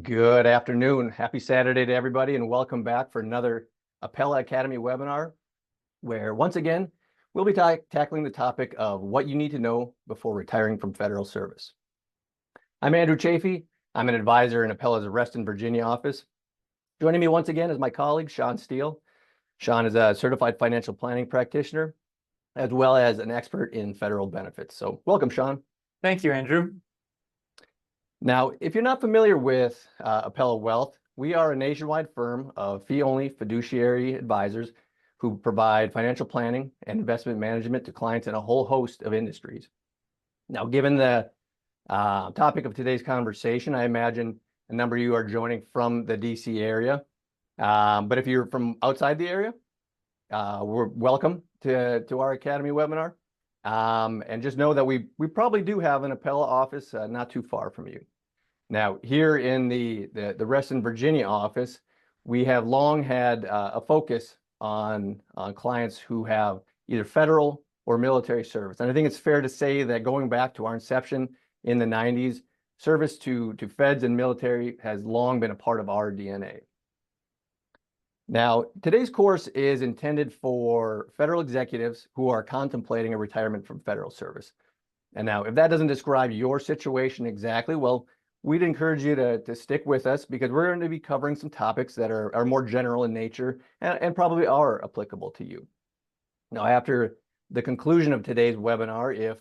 Good afternoon. Happy Saturday to everybody, and welcome back for another Apella Academy webinar, where once again, we'll be tackling the topic of what you need to know before retiring from federal service. I'm Andrew Chaffee. I'm an advisor in Apella's Reston, Virginia office. Joining me once again is my colleague, Shawn Steel. Shawn is a certified financial planning practitioner, as well as an expert in federal benefits. So welcome, Shawn. Thank you, Andrew. Now, if you're not familiar with Apella Wealth, we are a nationwide firm of fee-only fiduciary advisors who provide financial planning and investment management to clients in a whole host of industries. Now, given the topic of today's conversation, I imagine a number of you are joining from the DC area. But if you're from outside the area, we're welcome to our Academy webinar. And just know that we probably do have an Apella office not too far from you. Now, here in the Reston, Virginia office, we have long had a focus on clients who have either federal or military service. And I think it's fair to say that going back to our inception in the 90s, service to feds and military has long been a part of our DNA. Now, today's course is intended for federal executives who are contemplating a retirement from federal service. And now, if that doesn't describe your situation exactly, well, we'd encourage you to stick with us, because we're going to be covering some topics that are more general in nature and probably are applicable to you. Now, after the conclusion of today's webinar, if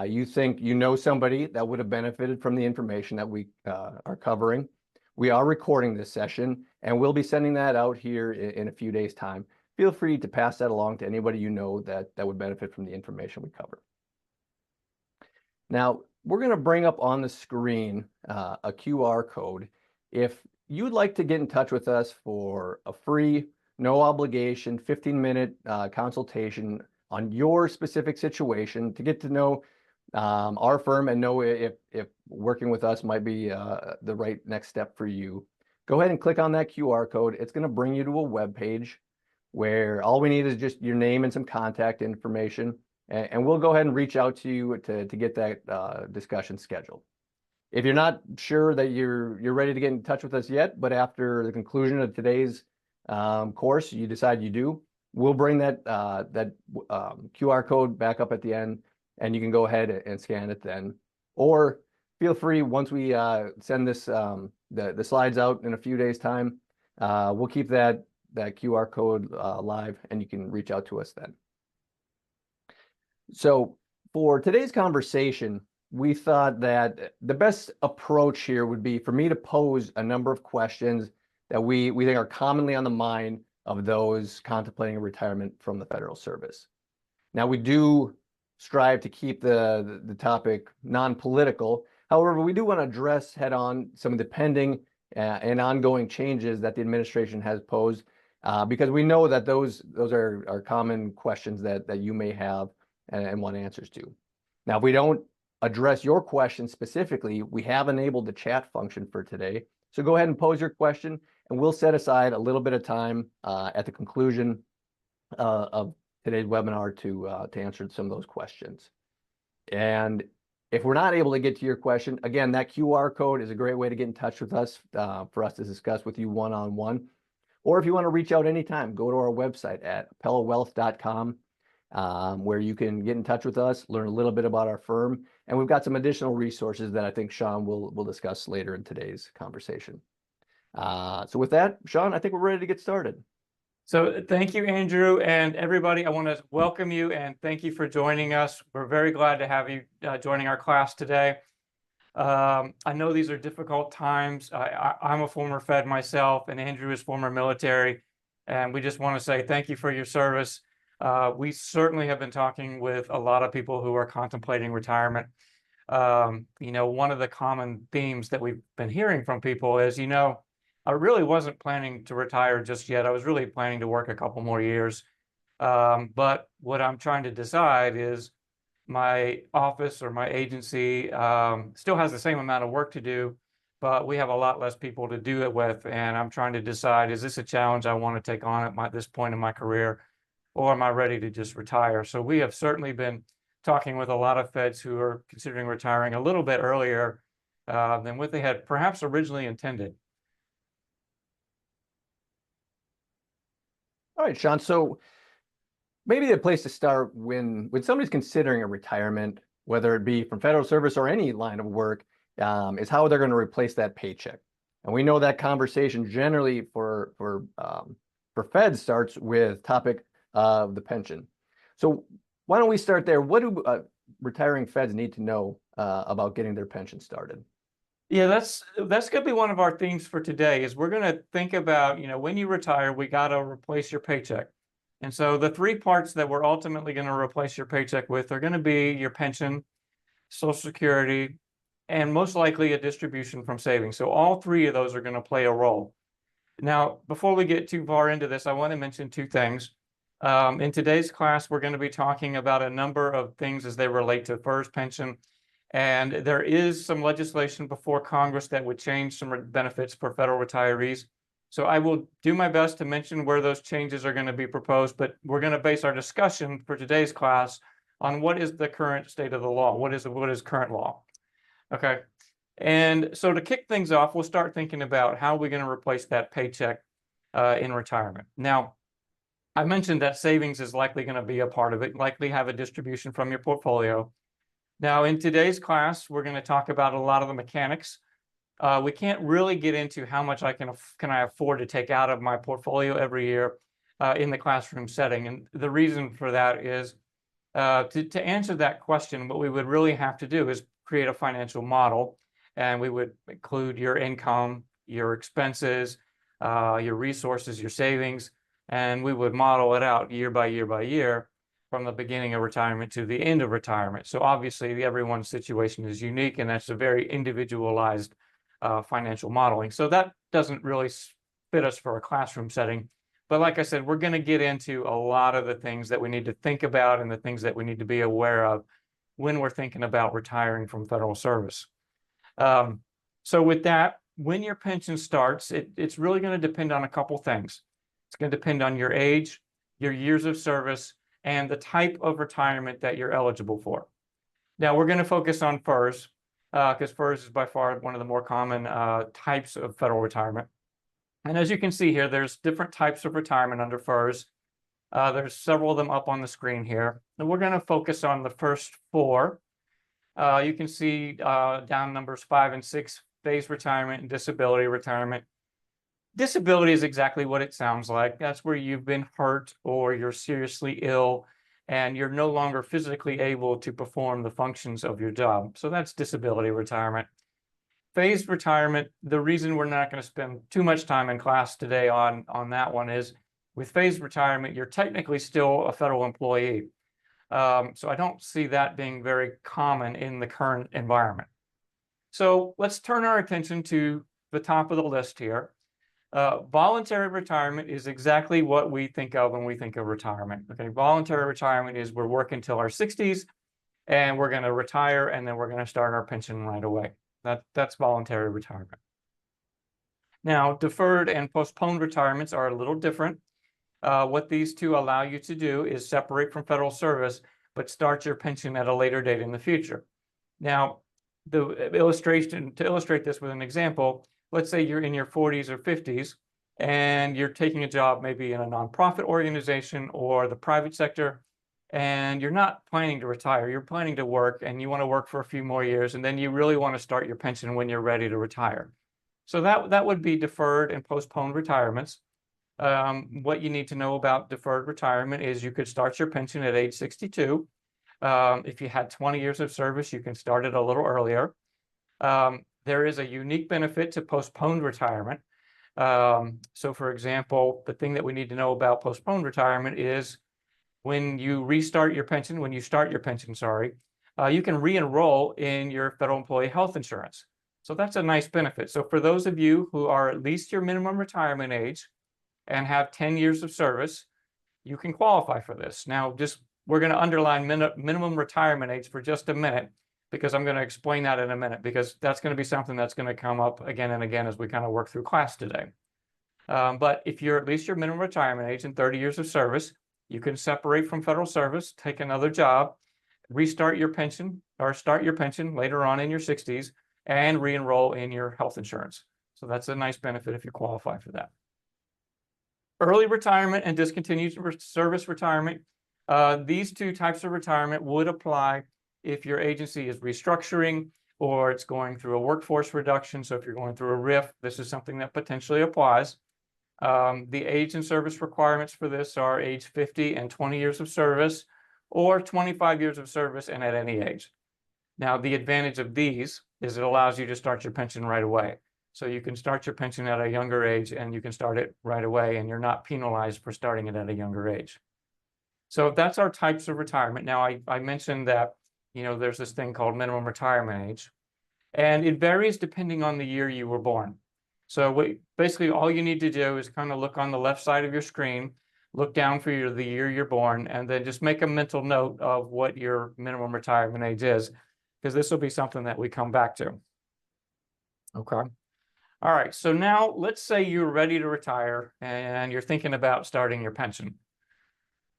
you think you know somebody that would have benefited from the information that we are covering, we are recording this session, and we'll be sending that out here in a few days' time. Feel free to pass that along to anybody you know that would benefit from the information we cover. Now, we're going to bring up on the screen a QR code. If you'd like to get in touch with us for a free, no obligation, 15-minute consultation on your specific situation, to get to know our firm and know if working with us might be the right next step for you, go ahead and click on that QR code. It's going to bring you to a web page where all we need is just your name and some contact information. And we'll go ahead and reach out to you to get that discussion scheduled. If you're not sure that you're ready to get in touch with us yet, but after the conclusion of today's course, you decide you do, we'll bring that QR code back up at the end, and you can go ahead and scan it then. Or feel free, once we send this the slides out in a few days' time, we'll keep that QR code live, and you can reach out to us then. So for today's conversation, we thought that the best approach here would be for me to pose a number of questions that we think are commonly on the mind of those contemplating a retirement from the federal service. Now, we do strive to keep the topic non-political. However, we do want to address head-on some of the pending and ongoing changes that the administration has posed, because we know that those are common questions that you may have and want answers to. Now, if we don't address your question specifically, we have enabled the chat function for today. So go ahead and pose your question, and we'll set aside a little bit of time at the conclusion of today's webinar to answer some of those questions. And if we're not able to get to your question, again, that QR code is a great way to get in touch with us for us to discuss with you one-on-one. Or if you want to reach out anytime, go to our website at apellawealth.com. Where you can get in touch with us, learn a little bit about our firm, and we've got some additional resources that I think Shawn will discuss later in today's conversation. So with that, Shawn, I think we're ready to get started. So thank you, Andrew, and everybody. I want to welcome you and thank you for joining us. We're very glad to have you joining our class today. I know these are difficult times. I'm a former Fed myself, and Andrew is former military, and we just want to say thank you for your service. We certainly have been talking with a lot of people who are contemplating retirement. One of the common themes that we've been hearing from people is, I really wasn't planning to retire just yet. I was really planning to work a couple more years. But what I'm trying to decide is my office or my agency still has the same amount of work to do, but we have a lot less people to do it with. And I'm trying to decide, is this a challenge I want to take on at this point in my career? Or am I ready to just retire? So we have certainly been talking with a lot of feds who are considering retiring a little bit earlier than what they had perhaps originally intended. All right, Sean. So maybe the place to start when somebody's considering a retirement, whether it be from federal service or any line of work, is how they're going to replace that paycheck. And we know that conversation generally for Fed starts with topic of the pension. So why don't we start there? What do retiring Feds need to know about getting their pension started? Yeah, that's going to be one of our themes for today. Is we're going to think about, when you retire, we got to replace your paycheck. And so the three parts that we're ultimately going to replace your paycheck with are going to be your pension, Social Security, and most likely a distribution from savings. So all three of those are going to play a role. Now, before we get too far into this, I want to mention two things. In today's class, we're going to be talking about a number of things as they relate to FERS pension. And there is some legislation before Congress that would change some benefits for federal retirees. So I will do my best to mention where those changes are going to be proposed, but we're going to base our discussion for today's class on what is the current state of the law, what is current law. Okay. And so to kick things off, we'll start thinking about how we're going to replace that paycheck in retirement. Now, I mentioned that savings is likely going to be a part of it, likely have a distribution from your portfolio. Now, in today's class, we're going to talk about a lot of the mechanics. We can't really get into how much can I afford to take out of my portfolio every year in the classroom setting. And the reason for that is to answer that question, what we would really have to do is create a financial model, and we would include your income, your expenses, your resources, your savings, and we would model it out year by year by year from the beginning of retirement to the end of retirement. So obviously everyone's situation is unique, and that's a very individualized financial modeling. So that doesn't really fit us for a classroom setting. But like I said, we're going to get into a lot of the things that we need to think about and the things that we need to be aware of when we're thinking about retiring from federal service. So with that, when your pension starts, it's really going to depend on a couple things. It's going to depend on your age, your years of service, and the type of retirement that you're eligible for. Now, we're going to focus on FERS, because FERS is by far one of the more common types of federal retirement. And as you can see here, there's different types of retirement under FERS. There's several of them up on the screen here. And we're going to focus on the first four. You can see down numbers 5 and 6, phased retirement and disability retirement. Disability is exactly what it sounds like. That's where you've been hurt or you're seriously ill and you're no longer physically able to perform the functions of your job. So that's disability retirement. Phased retirement, the reason we're not going to spend too much time in class today on that one is with phased retirement, you're technically still a federal employee. So I don't see that being very common in the current environment. So let's turn our attention to the top of the list here. Voluntary retirement is exactly what we think of when we think of retirement. Okay, voluntary retirement is we're working till our 60s and we're going to retire and then we're going to start our pension right away. That's voluntary retirement. Now, deferred and postponed retirements are a little different. What these two allow you to do is separate from federal service, but start your pension at a later date in the future. Now, to illustrate this with an example, let's say you're in your 40s or 50s and you're taking a job maybe in a nonprofit organization or the private sector, and you're not planning to retire, you're planning to work and you want to work for a few more years, and then you really want to start your pension when you're ready to retire. So that would be deferred and postponed retirements. What you need to know about deferred retirement is you could start your pension at age 62. If you had 20 years of service, you can start it a little earlier. There is a unique benefit to postponed retirement. So for example, the thing that we need to know about postponed retirement is when you start your pension, you can re-enroll in your federal employee health insurance. So that's a nice benefit. So for those of you who are at least your minimum retirement age and have 10 years of service, you can qualify for this. Now, we're going to underline minimum retirement age for just a minute, because I'm going to explain that in a minute, because that's going to be something that's going to come up again and again as we kind of work through class today. But if you're at least your minimum retirement age and 30 years of service, you can separate from federal service, take another job, restart your pension or start your pension later on in your 60s, and re-enroll in your health insurance. So that's a nice benefit if you qualify for that. Early retirement and discontinued service retirement. These two types of retirement would apply if your agency is restructuring or it's going through a workforce reduction. So if you're going through a RIF, this is something that potentially applies. The age and service requirements for this are age 50 and 20 years of service, or 25 years of service and at any age. Now, the advantage of these is it allows you to start your pension right away. So you can start your pension at a younger age and you can start it right away, and you're not penalized for starting it at a younger age. So that's our types of retirement. Now, I mentioned that, there's this thing called minimum retirement age, and it varies depending on the year you were born. So basically all you need to do is kind of look on the left side of your screen, look down for the year you're born, and then just make a mental note of what your minimum retirement age is, because this will be something that we come back to. Okay. All right. So now let's say you're ready to retire and you're thinking about starting your pension.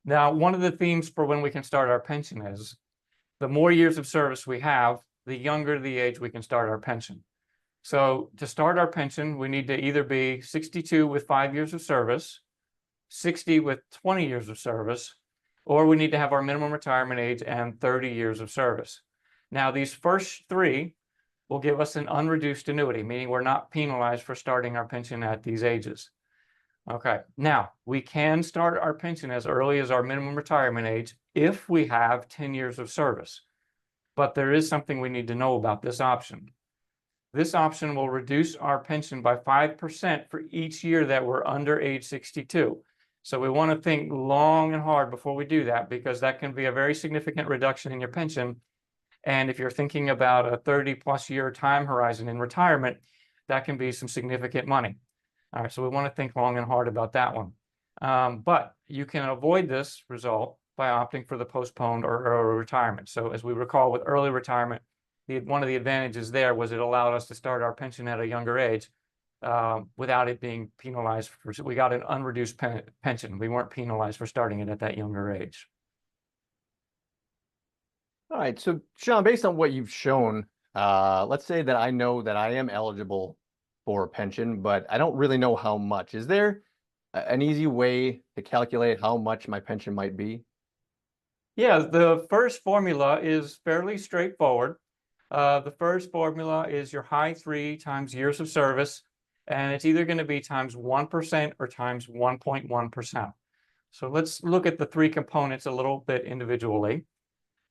Now, one of the themes for when we can start our pension is the more years of service we have, the younger the age we can start our pension. So to start our pension, we need to either be 62 with 5 years of service, 60 with 20 years of service, or we need to have our minimum retirement age and 30 years of service. Now, these first three will give us an unreduced annuity, meaning we're not penalized for starting our pension at these ages. Okay, now we can start our pension as early as our minimum retirement age if we have 10 years of service. But there is something we need to know about this option. This option will reduce our pension by 5% for each year that we're under age 62. So we want to think long and hard before we do that, because that can be a very significant reduction in your pension. And if you're thinking about a 30+ year time horizon in retirement, that can be some significant money. All right, so we want to think long and hard about that one. But you can avoid this result by opting for the postponed or early retirement. So as we recall with early retirement, one of the advantages there was it allowed us to start our pension at a younger age without it being penalized. We got an unreduced pension. We weren't penalized for starting it at that younger age. All right, so Shawn, based on what you've shown, let's say that I know that I am eligible for a pension, but I don't really know how much. Is there an easy way to calculate how much my pension might be? Yeah, the first formula is fairly straightforward. The first formula is your high 3 times years of service, and it's either going to be times 1% or times 1.1%. So let's look at the three components a little bit individually.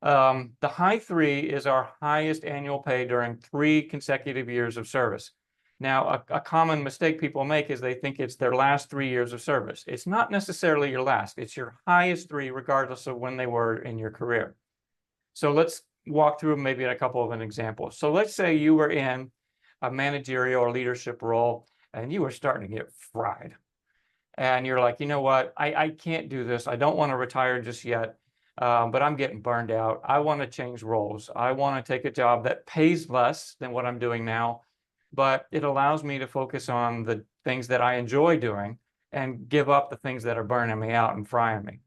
The high 3 is our highest annual pay during 3 consecutive years of service. Now, a common mistake people make is they think it's their last 3 years of service. It's not necessarily your last. It's your highest 3, regardless of when they were in your career. So let's walk through maybe a couple of examples. So let's say you were in a managerial or leadership role and you were starting to get fried. And you're like, you know what? I can't do this. I don't want to retire just yet, but I'm getting burned out. I want to change roles. I want to take a job that pays less than what I'm doing now, but it allows me to focus on the things that I enjoy doing and give up the things that are burning me out and frying me.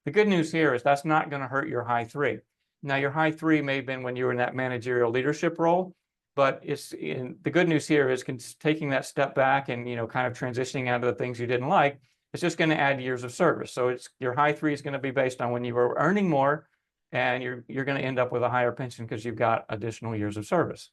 The good news here is that's not going to hurt your high 3. Now, your high 3 may have been when you were in that managerial leadership role, but the good news here is taking that step back and kind of transitioning out of the things you didn't like. It's just going to add years of service. So your high 3 is going to be based on when you were earning more, and you're going to end up with a higher pension because you've got additional years of service.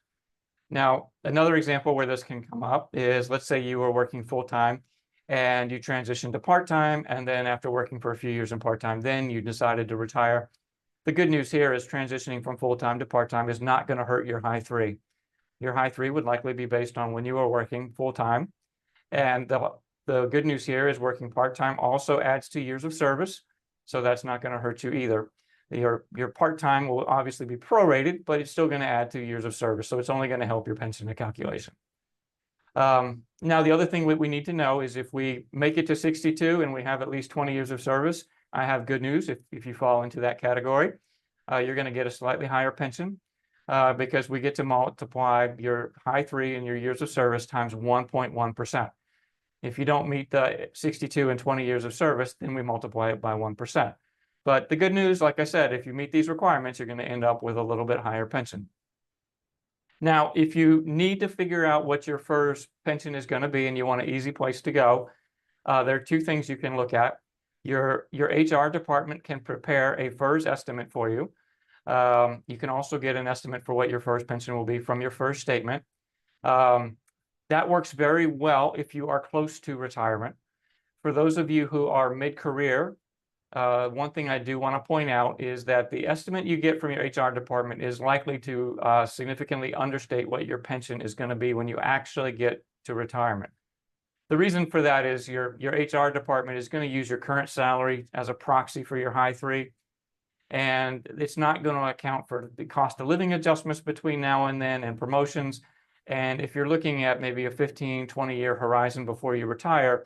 Now, another example where this can come up is, let's say you were working full-time and you transitioned to part-time, and then after working for a few years in part-time, then you decided to retire. The good news here is transitioning from full-time to part-time is not going to hurt your high 3. Your high 3 would likely be based on when you were working full-time. And the good news here is working part-time also adds 2 years of service, so that's not going to hurt you either. Your part-time will obviously be prorated, but it's still going to add 2 years of service, so it's only going to help your pension calculation. Now, the other thing we need to know is if we make it to 62 and we have at least 20 years of service, I have good news. If you fall into that category, you're going to get a slightly higher pension because we get to multiply your high 3 and your years of service times 1.1%. If you don't meet the 62 and 20 years of service, then we multiply it by 1%. But the good news, like I said, if you meet these requirements, you're going to end up with a little bit higher pension. Now, if you need to figure out what your FERS pension is going to be and you want an easy place to go, there are two things you can look at. Your HR department can prepare a FERS estimate for you. You can also get an estimate for what your FERS pension will be from your FERS statement. That works very well if you are close to retirement. For those of you who are mid-career, one thing I do want to point out is that the estimate you get from your HR department is likely to significantly understate what your pension is going to be when you actually get to retirement. The reason for that is your HR department is going to use your current salary as a proxy for your high three, and it's not going to account for the cost of living adjustments between now and then and promotions. And if you're looking at maybe a 15, 20-year horizon before you retire,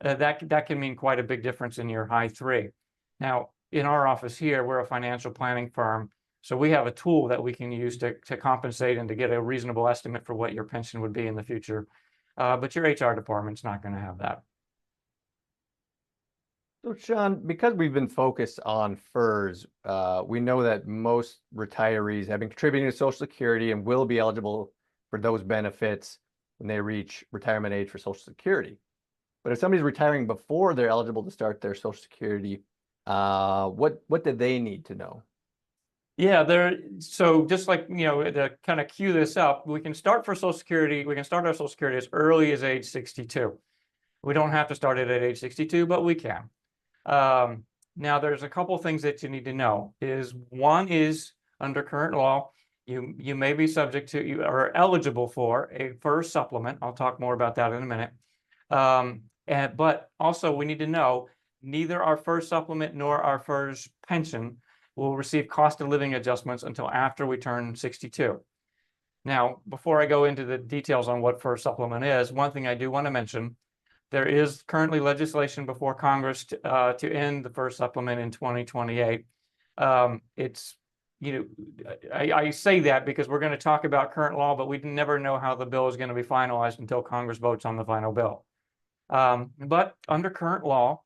that can mean quite a big difference in your high three. Now, in our office here, we're a financial planning firm, so we have a tool that we can use to compensate and to get a reasonable estimate for what your pension would be in the future. But your HR department's not going to have that. So Shawn, because we've been focused on FERS, we know that most retirees have been contributing to Social Security and will be eligible for those benefits when they reach retirement age for Social Security. But if somebody's retiring before they're eligible to start their Social Security, what do they need to know? Yeah, so just like, to kind of cue this up, we can start for Social Security. We can start our Social Security as early as age 62. We don't have to start it at age 62, but we can. Now, there's a couple things that you need to know. One is under current law, you may be subject to, you are eligible for a FERS supplement. I'll talk more about that in a minute. But also we need to know neither our FERS supplement nor our FERS pension will receive cost of living adjustments until after we turn 62. Now, before I go into the details on what FERS supplement is, one thing I do want to mention, there is currently legislation before Congress to end the FERS supplement in 2028. I say that because we're going to talk about current law, but we never know how the bill is going to be finalized until Congress votes on the final bill. But under current law,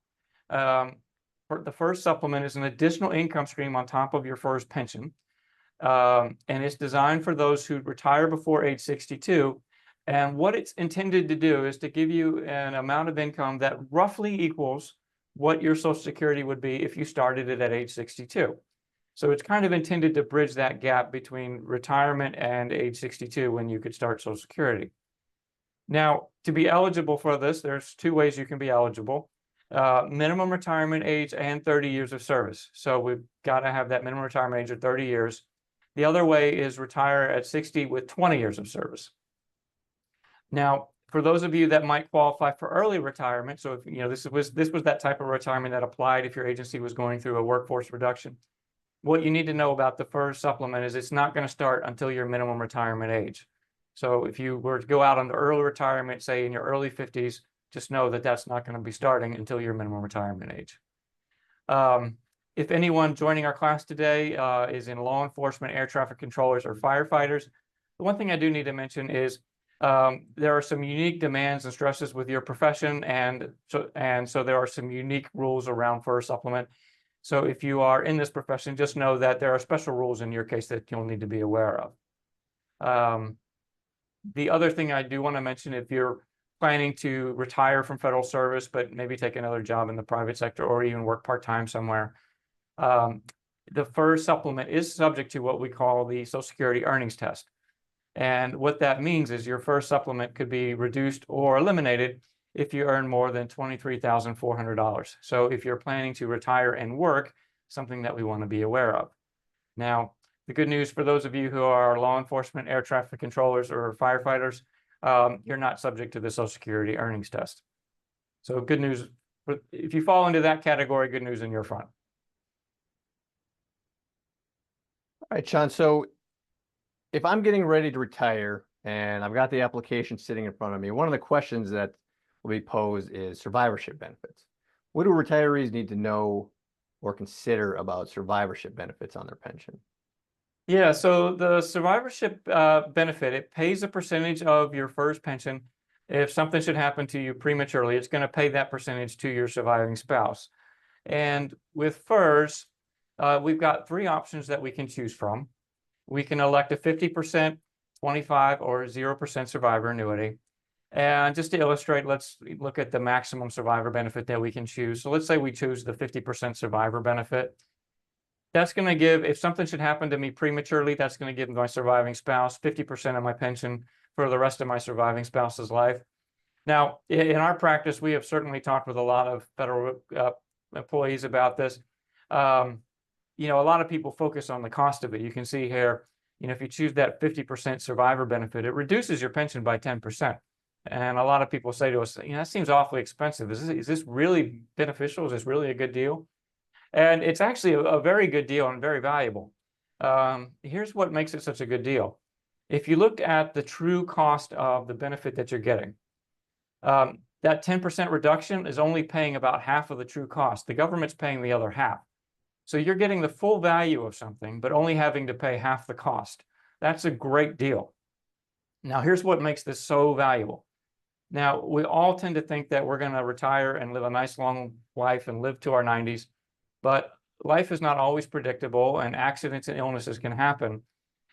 the FERS supplement is an additional income stream on top of your FERS pension. And it's designed for those who retire before age 62. And what it's intended to do is to give you an amount of income that roughly equals what your Social Security would be if you started it at age 62. So it's kind of intended to bridge that gap between retirement and age 62 when you could start Social Security. Now, to be eligible for this, there's two ways you can be eligible. Minimum retirement age and 30 years of service. So we've got to have that minimum retirement age of 30 years. The other way is retire at 60 with 20 years of service. Now, for those of you that might qualify for early retirement, so if this was that type of retirement that applied if your agency was going through a workforce reduction, what you need to know about the FERS supplement is it's not going to start until your minimum retirement age. So if you were to go out on the early retirement, say in your early 50s, just know that that's not going to be starting until your minimum retirement age. If anyone joining our class today is in law enforcement, air traffic controllers, or firefighters, the one thing I do need to mention is there are some unique demands and stresses with your profession, and so there are some unique rules around FERS supplement. So if you are in this profession, just know that there are special rules in your case that you'll need to be aware of. The other thing I do want to mention, if you're planning to retire from federal service, but maybe take another job in the private sector or even work part-time somewhere, the FERS supplement is subject to what we call the Social Security earnings test. And what that means is your FERS supplement could be reduced or eliminated if you earn more than $23,400. So if you're planning to retire and work, something that we want to be aware of. Now, the good news for those of you who are law enforcement, air traffic controllers, or firefighters, you're not subject to the Social Security earnings test. So good news, if you fall into that category, good news in your front. All right, Shawn. So if I'm getting ready to retire and I've got the application sitting in front of me, one of the questions that will be posed is survivorship benefits. What do retirees need to know or consider about survivorship benefits on their pension? Yeah, so the survivorship benefit, it pays a percentage of your FERS pension. If something should happen to you prematurely, it's going to pay that percentage to your surviving spouse. And with FERS, we've got three options that we can choose from. We can elect a 50% 25 or 0% survivor annuity. And just to illustrate, let's look at the maximum survivor benefit that we can choose. So let's say we choose the 50% survivor benefit. That's going to give, if something should happen to me prematurely, that's going to give my surviving spouse 50% of my pension for the rest of my surviving spouse's life. Now, in our practice, we have certainly talked with a lot of federal employees about this. You know, a lot of people focus on the cost of it. You can see here, you know, if you choose that 50% survivor benefit, it reduces your pension by 10%. And a lot of people say to us, you know, that seems awfully expensive. Is this really beneficial? Is this really a good deal? And it's actually a very good deal and very valuable. Here's what makes it such a good deal. If you look at the true cost of the benefit that you're getting, that 10% reduction is only paying about half of the true cost. The government's paying the other half. So you're getting the full value of something, but only having to pay half the cost. That's a great deal. Now, here's what makes this so valuable. Now, we all tend to think that we're going to retire and live a nice long life and live to our 90s, but life is not always predictable, and accidents and illnesses can happen.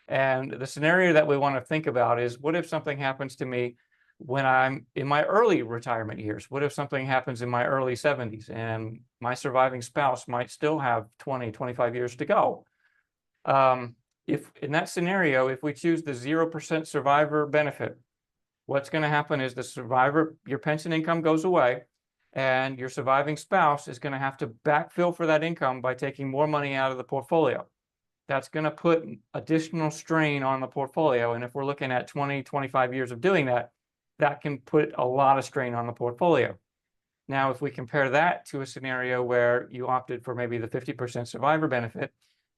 And the scenario that we want to think about is, what if something happens to me when I'm in my early retirement years? What if something happens in my early 70s and my surviving spouse might still have 20, 25 years to go? If in that scenario, if we choose the 0% survivor benefit, what's going to happen is the survivor, your pension income goes away, and your surviving spouse is going to have to backfill for that income by taking more money out of the portfolio. That's going to put additional strain on the portfolio. And if we're looking at 20, 25 years of doing that, that can put a lot of strain on the portfolio. Now, if we compare that to a scenario where you opted for maybe the 50% survivor benefit,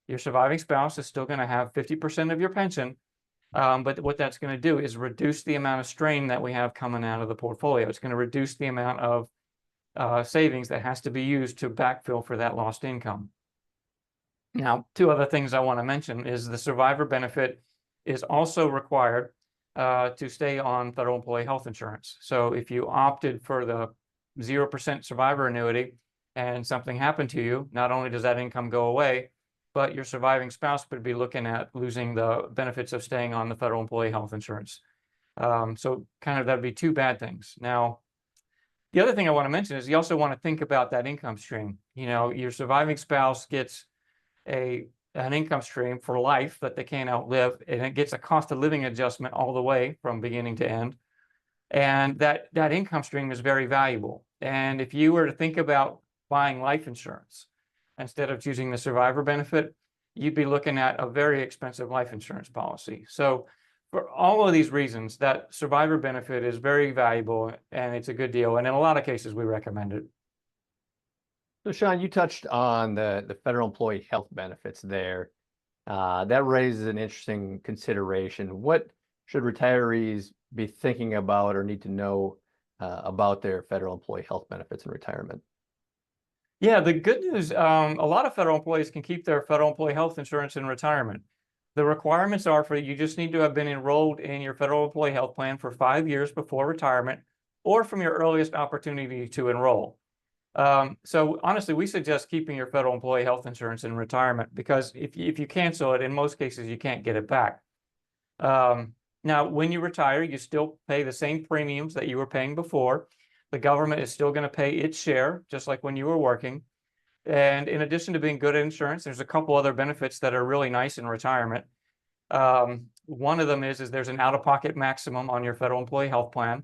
your surviving spouse is still going to have 50% of your pension. But what that's going to do is reduce the amount of strain that we have coming out of the portfolio. It's going to reduce the amount of savings that has to be used to backfill for that lost income. Now, two other things I want to mention is the survivor benefit is also required to stay on federal employee health insurance. So if you opted for the 0% survivor annuity and something happened to you, not only does that income go away, but your surviving spouse would be looking at losing the benefits of staying on the federal employee health insurance. So kind of that'd be two bad things. Now, the other thing I want to mention is you also want to think about that income stream. You know, your surviving spouse gets an income stream for life that they can't outlive, and it gets a cost of living adjustment all the way from beginning to end. And that income stream is very valuable. And if you were to think about buying life insurance instead of choosing the survivor benefit, you'd be looking at a very expensive life insurance policy. So for all of these reasons, that survivor benefit is very valuable and it's a good deal. And in a lot of cases, we recommend it. So Shawn, you touched on the federal employee health benefits there. That raises an interesting consideration. What should retirees be thinking about or need to know about their federal employee health benefits in retirement? Yeah, the good news, a lot of federal employees can keep their federal employee health insurance in retirement. The requirements are for you just need to have been enrolled in your federal employee health plan for 5 years before retirement or from your earliest opportunity to enroll. So honestly, we suggest keeping your federal employee health insurance in retirement because if you cancel it, in most cases, you can't get it back. Now, when you retire, you still pay the same premiums that you were paying before. The government is still going to pay its share, just like when you were working. And in addition to being good at insurance, there's a couple other benefits that are really nice in retirement. One of them is there's an out-of-pocket maximum on your federal employee health plan.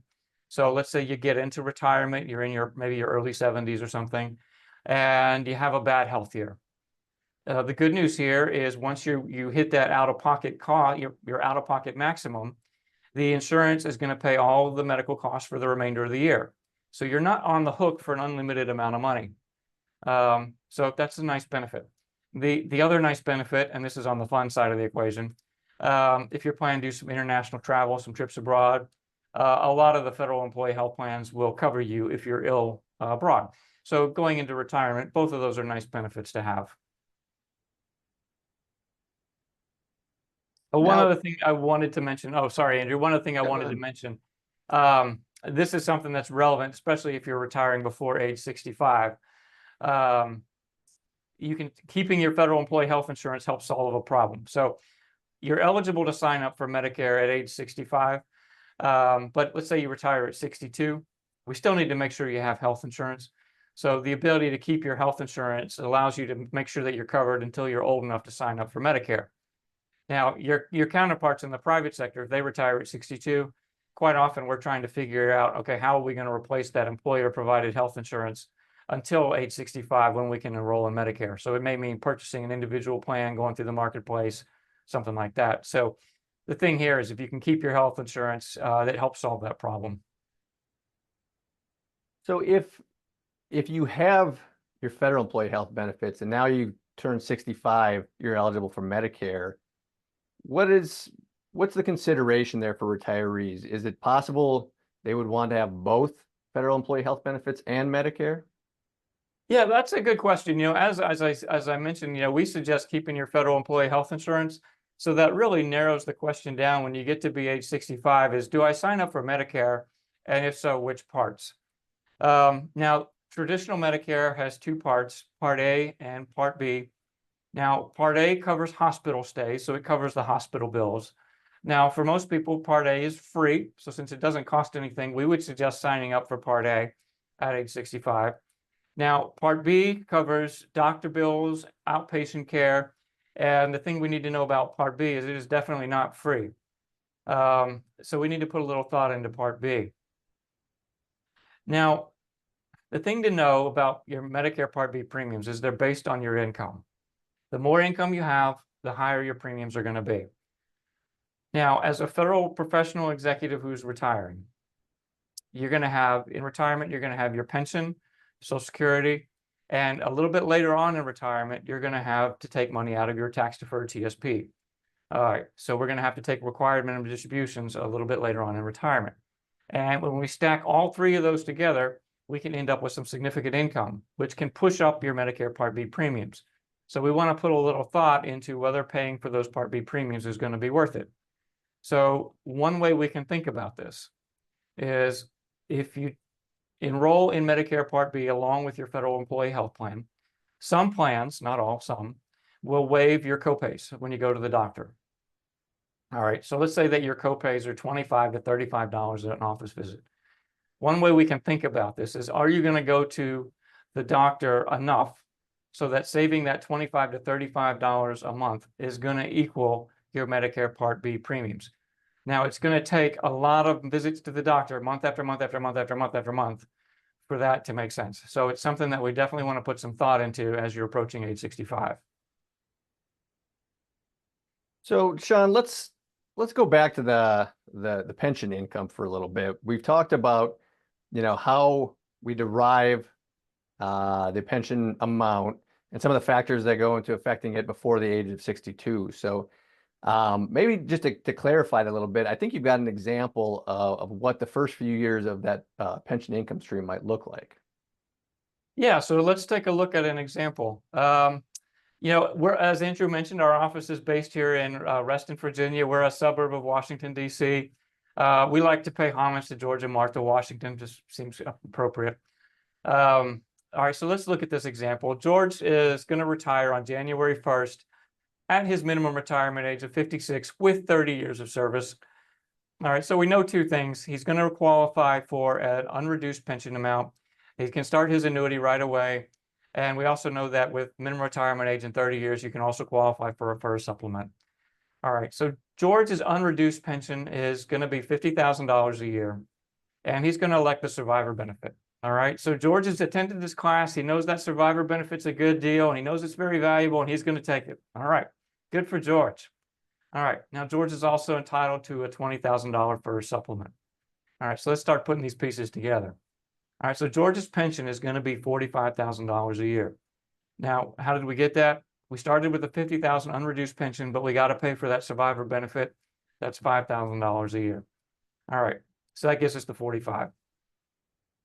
So let's say you get into retirement, you're in maybe your early 70s or something, and you have a bad health year. The good news here is once you hit that out-of-pocket cost, your out-of-pocket maximum, the insurance is going to pay all the medical costs for the remainder of the year. So you're not on the hook for an unlimited amount of money. So that's a nice benefit. The other nice benefit, and this is on the fun side of the equation, if you're planning to do some international travel, some trips abroad, a lot of the federal employee health plans will cover you if you're ill abroad. So going into retirement, both of those are nice benefits to have. One other thing I wanted to mention. Oh, sorry, Andrew. One other thing I wanted to mention. This is something that's relevant, especially if you're retiring before age 65. Keeping your federal employee health insurance helps solve a problem. So you're eligible to sign up for Medicare at age 65. But let's say you retire at 62, we still need to make sure you have health insurance. So the ability to keep your health insurance allows you to make sure that you're covered until you're old enough to sign up for Medicare. Now, your counterparts in the private sector, if they retire at 62, quite often we're trying to figure out, okay, how are we going to replace that employer-provided health insurance until age 65 when we can enroll in Medicare? So it may mean purchasing an individual plan, going through the marketplace, something like that. So the thing here is if you can keep your health insurance, that helps solve that problem. So if you have your federal employee health benefits and now you turn 65, you're eligible for Medicare, what's the consideration there for retirees? Is it possible they would want to have both federal employee health benefits and Medicare? Yeah, that's a good question. As I mentioned, we suggest keeping your federal employee health insurance. So that really narrows the question down when you get to be age 65 is, do I sign up for Medicare? And if so, which parts? Now, traditional Medicare has two parts, Part A and Part B. Now, Part A covers hospital stays, so it covers the hospital bills. Now, for most people, Part A is free. So since it doesn't cost anything, we would suggest signing up for Part A at age 65. Now, Part B covers doctor bills, outpatient care. And the thing we need to know about Part B is it is definitely not free. So we need to put a little thought into Part B. Now, the thing to know about your Medicare Part B premiums is they're based on your income. The more income you have, the higher your premiums are going to be. Now, as a federal professional executive who's retiring, you're going to have, in retirement, you're going to have your pension, Social Security, and a little bit later on in retirement, you're going to have to take money out of your tax-deferred TSP. All right, so we're going to have to take required minimum distributions a little bit later on in retirement. And when we stack all three of those together, we can end up with some significant income, which can push up your Medicare Part B premiums. So we want to put a little thought into whether paying for those Part B premiums is going to be worth it. So one way we can think about this is if you enroll in Medicare Part B along with your federal employee health plan, some plans, not all, some, will waive your copays when you go to the doctor. All right, so let's say that your copays are $25 to $35 at an office visit. One way we can think about this is, are you going to go to the doctor enough so that saving that $25 to $35 a month is going to equal your Medicare Part B premiums? Now, it's going to take a lot of visits to the doctor month after month after month after month after month for that to make sense. So it's something that we definitely want to put some thought into as you're approaching age 65. So, Shawn, let's go back to the pension income for a little bit. We've talked about, how we derive the pension amount and some of the factors that go into affecting it before the age of 62. So maybe just to clarify that a little bit, I think you've got an example of what the first few years of that pension income stream might look like. Yeah, so let's take a look at an example. As Andrew mentioned, our office is based here in Reston, Virginia. We're a suburb of Washington, D.C. We like to pay homage to George and Martha Washington, just seems appropriate. All right, so let's look at this example. George is going to retire on January 1st at his minimum retirement age of 56 with 30 years of service. All right, so we know two things. He's going to qualify for an unreduced pension amount. He can start his annuity right away. And we also know that with minimum retirement age in 30 years, you can also qualify for a supplement. All right, so George's unreduced pension is going to be $50,000 a year, and he's going to elect the survivor benefit. All right, so George has attended this class. He knows that survivor benefit's a good deal, and he knows it's very valuable, and he's going to take it. All right, good for George. All right, now George is also entitled to a $20,000 first supplement. All right, so let's start putting these pieces together. All right, so George's pension is going to be $45,000 a year. Now, how did we get that? We started with a $50,000 unreduced pension, but we got to pay for that survivor benefit. That's $5,000 a year. All right, so that gives us the 45.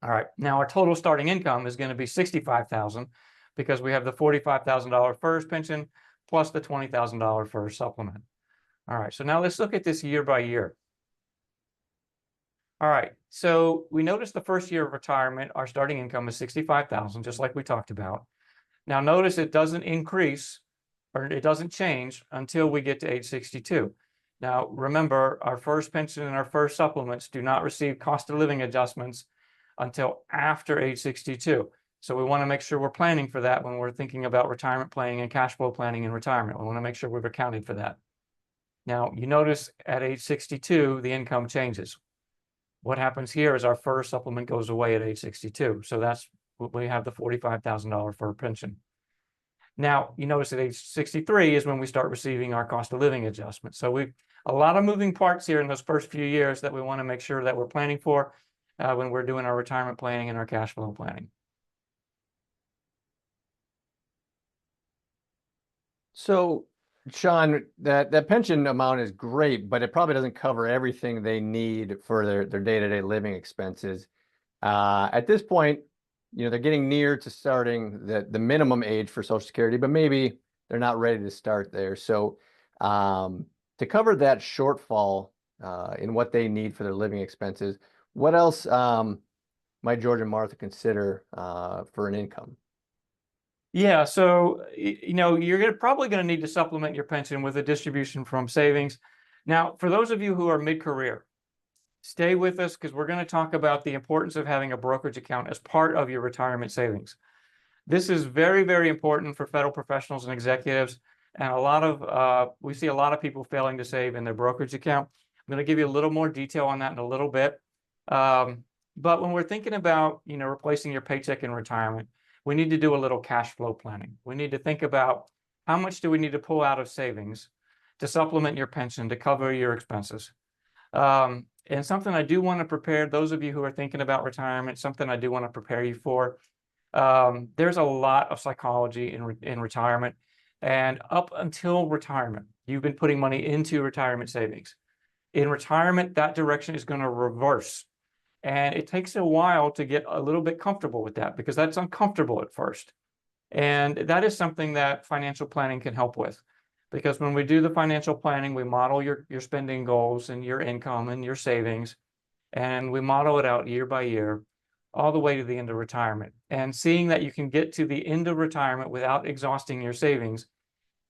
All right, now our total starting income is going to be $65,000 because we have the $45,000 first pension plus the $20,000 first supplement. All right, so now let's look at this year by year. All right, so we notice the first year of retirement, our starting income is $65,000, just like we talked about. Now notice it doesn't increase or it doesn't change until we get to age 62. Now, remember, our first pension and our first supplements do not receive cost of living adjustments until after age 62. So we want to make sure we're planning for that when we're thinking about retirement planning and cash flow planning in retirement. We want to make sure we've accounted for that. Now, you notice at age 62, the income changes. What happens here is our first supplement goes away at age 62. So that's what we have, the $45,000 for a pension. Now, you notice at age 63 is when we start receiving our cost of living adjustment. So we've a lot of moving parts here in those first few years that we want to make sure that we're planning for when we're doing our retirement planning and our cash flow planning. So, Shawn, that pension amount is great, but it probably doesn't cover everything they need for their day-to-day living expenses. At this point, they're getting near to starting the minimum age for Social Security, but maybe they're not ready to start there. So, to cover that shortfall in what they need for their living expenses, what else might George and Martha consider for an income? Yeah, so you're probably going to need to supplement your pension with a distribution from savings. Now, for those of you who are mid-career, stay with us because we're going to talk about the importance of having a brokerage account as part of your retirement savings. This is very, very important for federal professionals and executives, and we see a lot of people failing to save in their brokerage account. I'm going to give you a little more detail on that in a little bit. But when we're thinking about replacing your paycheck in retirement, we need to do a little cash flow planning. We need to think about how much do we need to pull out of savings to supplement your pension to cover your expenses. And something I do want to prepare those of you who are thinking about retirement, something I do want to prepare you for. There's a lot of psychology in retirement, and up until retirement, you've been putting money into retirement savings. In retirement, that direction is going to reverse. And it takes a while to get a little bit comfortable with that because that's uncomfortable at first. And that is something that financial planning can help with. Because when we do the financial planning, we model your spending goals and your income and your savings. And we model it out year by year, all the way to the end of retirement. And seeing that you can get to the end of retirement without exhausting your savings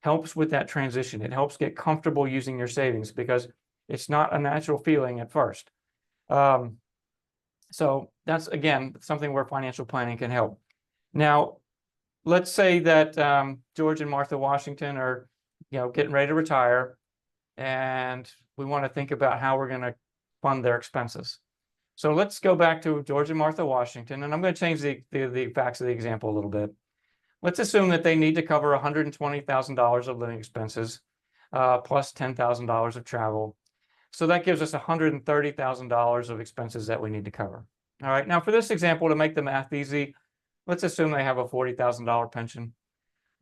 helps with that transition. It helps get comfortable using your savings because it's not a natural feeling at first. So that's, again, something where financial planning can help. Now, let's say that George and Martha Washington are, getting ready to retire, and we want to think about how we're going to fund their expenses. So let's go back to George and Martha Washington, and I'm going to change the facts of the example a little bit. Let's assume that they need to cover $120,000 of living expenses, plus $10,000 of travel. So that gives us $130,000 of expenses that we need to cover. All right, now for this example, to make the math easy, let's assume they have a $40,000 pension.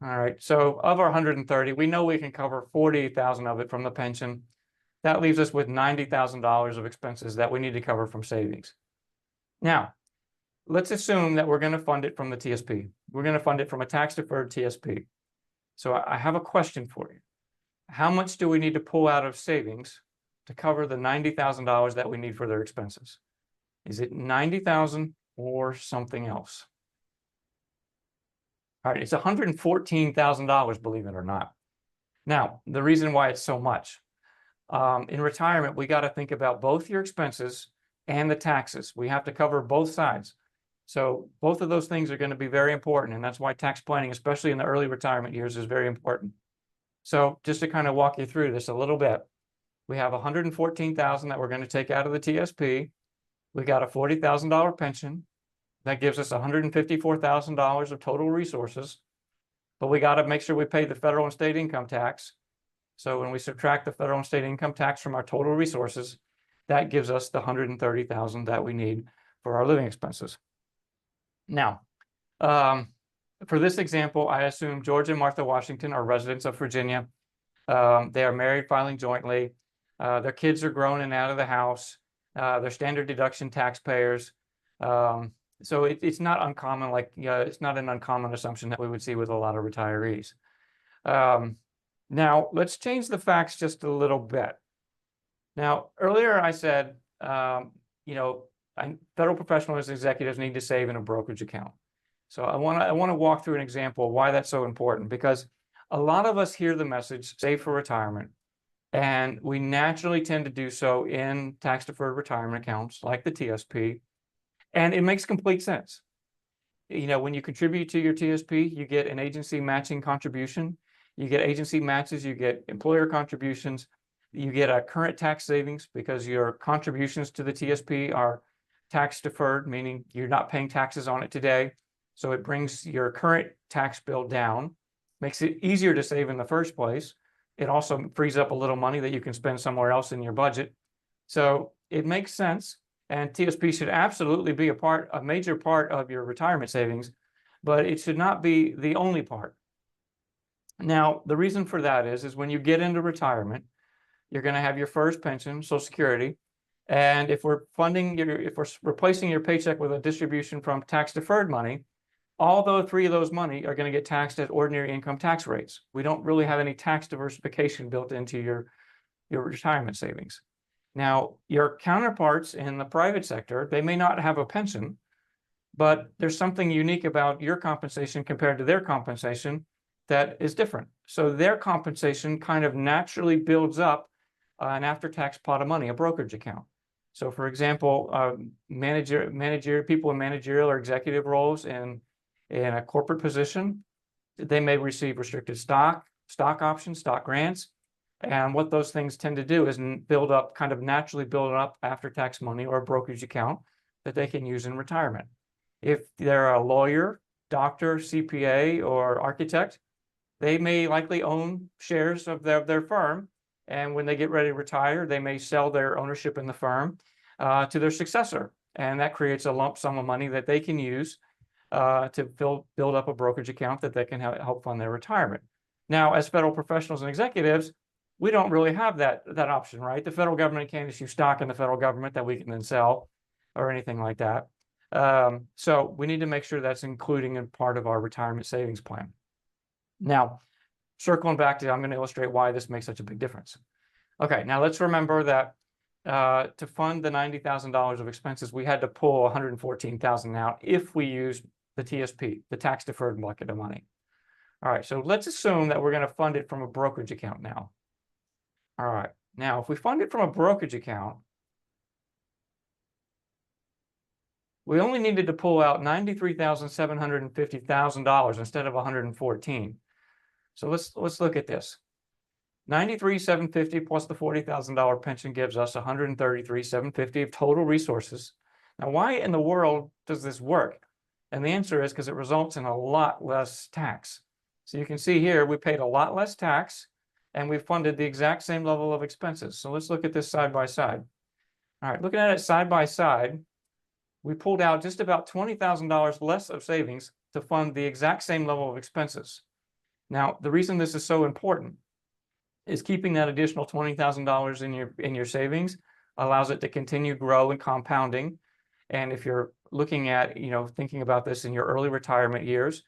All right, so of our 130, we know we can cover 40,000 of it from the pension. That leaves us with $90,000 of expenses that we need to cover from savings. Now, let's assume that we're going to fund it from the TSP. We're going to fund it from a tax-deferred TSP. So I have a question for you. How much do we need to pull out of savings to cover the $90,000 that we need for their expenses? Is it $90,000 or something else? All right, it's $114,000, believe it or not. Now, the reason why it's so much, in retirement, we got to think about both your expenses and the taxes. We have to cover both sides. So both of those things are going to be very important. And that's why tax planning, especially in the early retirement years, is very important. So just to kind of walk you through this a little bit, we have $114,000 that we're going to take out of the TSP. We got a $40,000 pension. That gives us $154,000 of total resources. But we got to make sure we pay the federal and state income tax. So when we subtract the federal and state income tax from our total resources, that gives us the $130,000 that we need for our living expenses. Now, for this example, I assume George and Martha Washington are residents of Virginia. They are married, filing jointly. Their kids are grown and out of the house. They're standard deduction taxpayers. So it's not uncommon, it's not an uncommon assumption that we would see with a lot of retirees. Now, let's change the facts just a little bit. Now, earlier I said, federal professionals and executives need to save in a brokerage account. So I want to walk through an example of why that's so important, because a lot of us hear the message, save for retirement, and we naturally tend to do so in tax-deferred retirement accounts like the TSP, and it makes complete sense. You know, when you contribute to your TSP, you get an agency matching contribution, you get agency matches, you get employer contributions, you get a current tax savings because your contributions to the TSP are tax deferred, meaning you're not paying taxes on it today. So it brings your current tax bill down, makes it easier to save in the first place. It also frees up a little money that you can spend somewhere else in your budget. So it makes sense. And TSP should absolutely be a major part of your retirement savings, but it should not be the only part. Now, the reason for that is when you get into retirement, you're going to have your first pension, Social Security. And if we're replacing your paycheck with a distribution from tax deferred money, all three of those money are going to get taxed at ordinary income tax rates. We don't really have any tax diversification built into your retirement savings. Now, your counterparts in the private sector, they may not have a pension, but there's something unique about your compensation compared to their compensation that is different. So their compensation kind of naturally builds up an after-tax pot of money, a brokerage account. So for example, people in managerial or executive roles in a corporate position, they may receive restricted stock options, stock grants. And what those things tend to do is naturally build up after-tax money or a brokerage account that they can use in retirement. If they're a lawyer, doctor, CPA, or architect, they may likely own shares of their firm. And when they get ready to retire, they may sell their ownership in the firm to their successor. And that creates a lump sum of money that they can use to build up a brokerage account that they can help fund their retirement. Now, as federal professionals and executives, we don't really have that option, right? The federal government can't issue stock in the federal government that we can then sell or anything like that. So we need to make sure that's including in part of our retirement savings plan. Now, circling back to, I'm going to illustrate why this makes such a big difference. Okay, now let's remember that to fund the $90,000 of expenses, we had to pull $114,000 out if we used the TSP, the tax deferred bucket of money. All right, so let's assume that we're going to fund it from a brokerage account now. All right, now if we fund it from a brokerage account, we only needed to pull out $93,750,000 instead of $114,000. So let's look at this. $93,750 plus the $40,000 pension gives us $133,750 of total resources. Now, why in the world does this work? And the answer is because it results in a lot less tax. So you can see here, we paid a lot less tax and we funded the exact same level of expenses. So let's look at this side by side. All right, looking at it side by side, we pulled out just about $20,000 less of savings to fund the exact same level of expenses. Now, the reason this is so important is keeping that additional $20,000 in your savings allows it to continue growing, compounding. And if you're looking at, thinking about this in your early retirement years,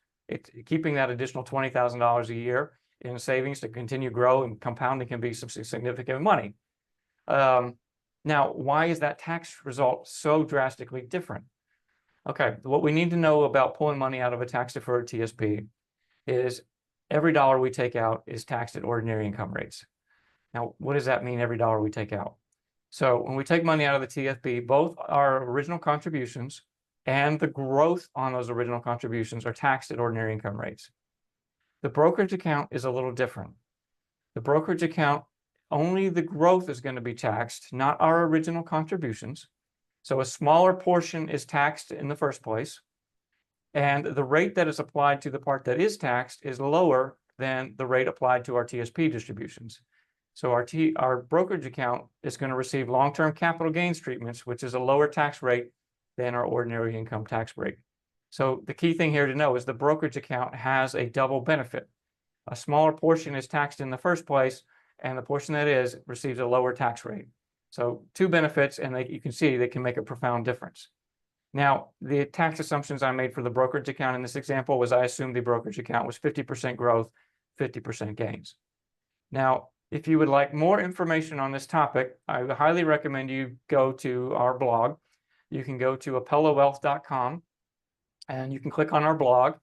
keeping that additional $20,000 a year in savings to continue grow and compounding can be some significant money. Now, why is that tax result so drastically different? Okay, what we need to know about pulling money out of a tax-deferred TSP is every dollar we take out is taxed at ordinary income rates. Now, what does that mean, every dollar we take out? So when we take money out of the TSP, both our original contributions and the growth on those original contributions are taxed at ordinary income rates. The brokerage account is a little different. The brokerage account, only the growth is going to be taxed, not our original contributions. So a smaller portion is taxed in the first place. And the rate that is applied to the part that is taxed is lower than the rate applied to our TSP distributions. So our brokerage account is going to receive long-term capital gains treatments, which is a lower tax rate than our ordinary income tax rate. So the key thing here to know is the brokerage account has a double benefit. A smaller portion is taxed in the first place, and the portion that is receives a lower tax rate. So two benefits, and you can see they can make a profound difference. Now, the tax assumptions I made for the brokerage account in this example was I assumed the brokerage account was 50% growth, 50% gains. Now, if you would like more information on this topic, I would highly recommend you go to our blog. You can go to apellawealth.com and you can click on our blog.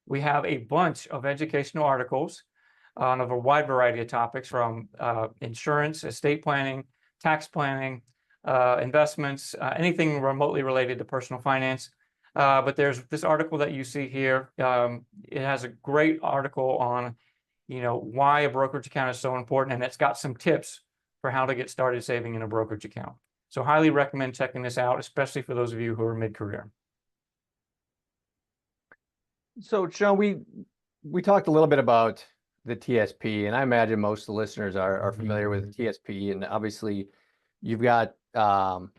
We have a bunch of educational articles on a wide variety of topics from insurance, estate planning, tax planning, investments, anything remotely related to personal finance. But there's this article that you see here. It has a great article on, why a brokerage account is so important, and it's got some tips for how to get started saving in a brokerage account. So highly recommend checking this out, especially for those of you who are mid-career. So, Shawn, we talked a little bit about the TSP, and I imagine most of the listeners are familiar with the TSP, and obviously you've got the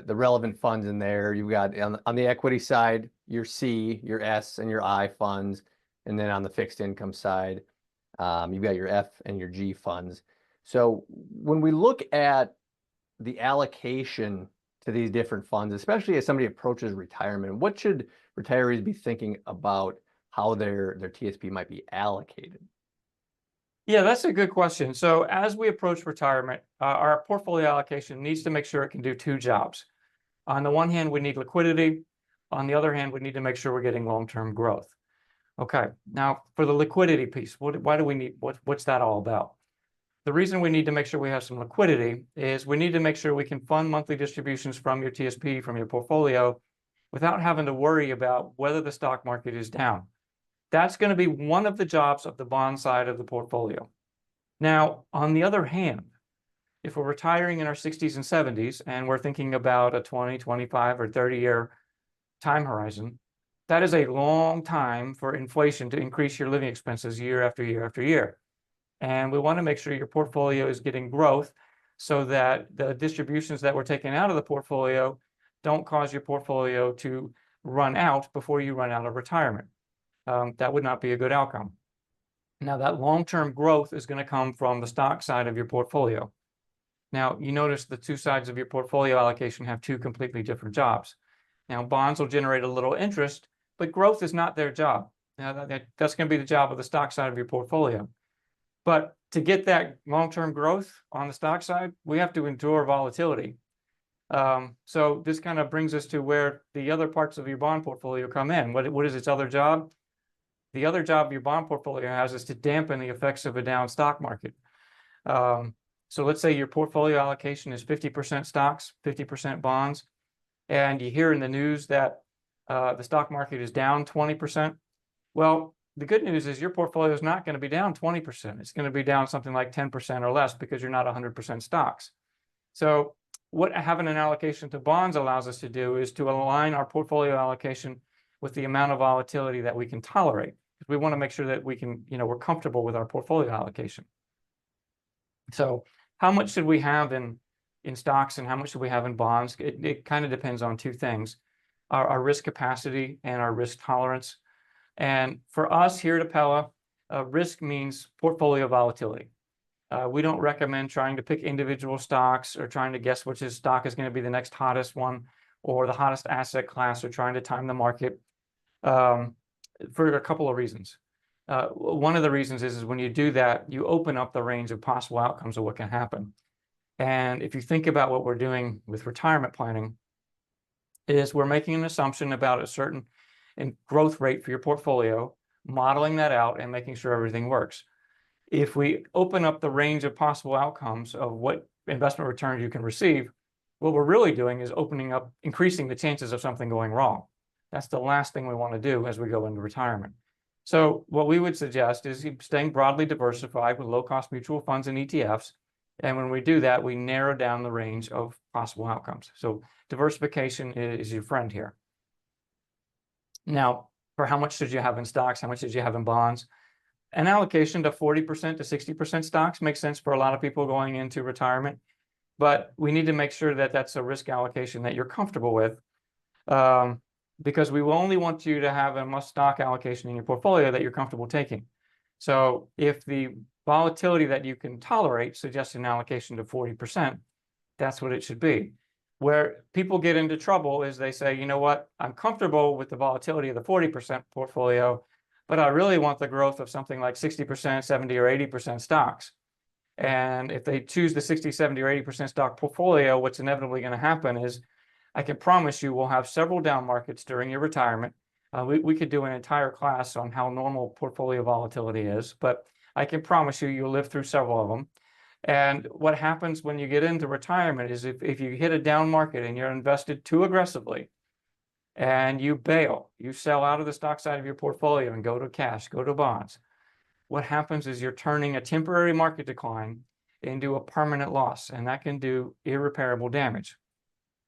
relevant funds in there. You've got on the equity side, your C, your S, and your I funds, and then on the fixed income side, you've got your F and your G funds. So when we look at the allocation to these different funds, especially as somebody approaches retirement, what should retirees be thinking about how their TSP might be allocated? Yeah, that's a good question. So as we approach retirement, our portfolio allocation needs to make sure it can do two jobs. On the one hand, we need liquidity. On the other hand, we need to make sure we're getting long-term growth. Okay, now for the liquidity piece, why do we need, what's that all about? The reason we need to make sure we have some liquidity is we need to make sure we can fund monthly distributions from your TSP, from your portfolio, without having to worry about whether the stock market is down. That's going to be one of the jobs of the bond side of the portfolio. Now, on the other hand, if we're retiring in our 60s and 70s and we're thinking about a 20, 25, or 30-year time horizon, that is a long time for inflation to increase your living expenses year after year after year. And we want to make sure your portfolio is getting growth so that the distributions that we're taking out of the portfolio don't cause your portfolio to run out before you run out of retirement. That would not be a good outcome. Now, that long-term growth is going to come from the stock side of your portfolio. Now, you notice the two sides of your portfolio allocation have two completely different jobs. Now, bonds will generate a little interest, but growth is not their job. Now, that's going to be the job of the stock side of your portfolio. But to get that long-term growth on the stock side, we have to endure volatility. So this kind of brings us to where the other parts of your bond portfolio come in. What is its other job? The other job your bond portfolio has is to dampen the effects of a down stock market. So let's say your portfolio allocation is 50% stocks, 50% bonds, and you hear in the news that the stock market is down 20%. Well, the good news is your portfolio is not going to be down 20%. It's going to be down something like 10% or less because you're not 100% stocks. So what having an allocation to bonds allows us to do is to align our portfolio allocation with the amount of volatility that we can tolerate. We want to make sure that we can, we're comfortable with our portfolio allocation. So how much should we have in stocks and how much should we have in bonds? It kind of depends on two things, our risk capacity and our risk tolerance. And for us here at Apella, risk means portfolio volatility. We don't recommend trying to pick individual stocks or trying to guess which stock is going to be the next hottest one or the hottest asset class or trying to time the market. For a couple of reasons. One of the reasons is when you do that, you open up the range of possible outcomes of what can happen. And if you think about what we're doing with retirement planning, is we're making an assumption about a certain growth rate for your portfolio, modeling that out and making sure everything works. If we open up the range of possible outcomes of what investment returns you can receive, what we're really doing is increasing the chances of something going wrong. That's the last thing we want to do as we go into retirement. So what we would suggest is staying broadly diversified with low-cost mutual funds and ETFs. And when we do that, we narrow down the range of possible outcomes. So diversification is your friend here. Now, for how much should you have in stocks? How much should you have in bonds? An allocation to 40% to 60% stocks makes sense for a lot of people going into retirement. But we need to make sure that that's a risk allocation that you're comfortable with. Because we will only want you to have a stock allocation in your portfolio that you're comfortable taking. So if the volatility that you can tolerate suggests an allocation to 40%, that's what it should be. Where people get into trouble is they say, you know what, I'm comfortable with the volatility of the 40% portfolio, but I really want the growth of something like 60%, 70, or 80% stocks. And if they choose the 60, 70, or 80% stock portfolio, what's inevitably going to happen is I can promise you we'll have several down markets during your retirement. We could do an entire class on how normal portfolio volatility is, but I can promise you, you'll live through several of them. And what happens when you get into retirement is if you hit a down market and you're invested too aggressively and you bail, you sell out of the stock side of your portfolio and go to cash, go to bonds, what happens is you're turning a temporary market decline into a permanent loss, and that can do irreparable damage.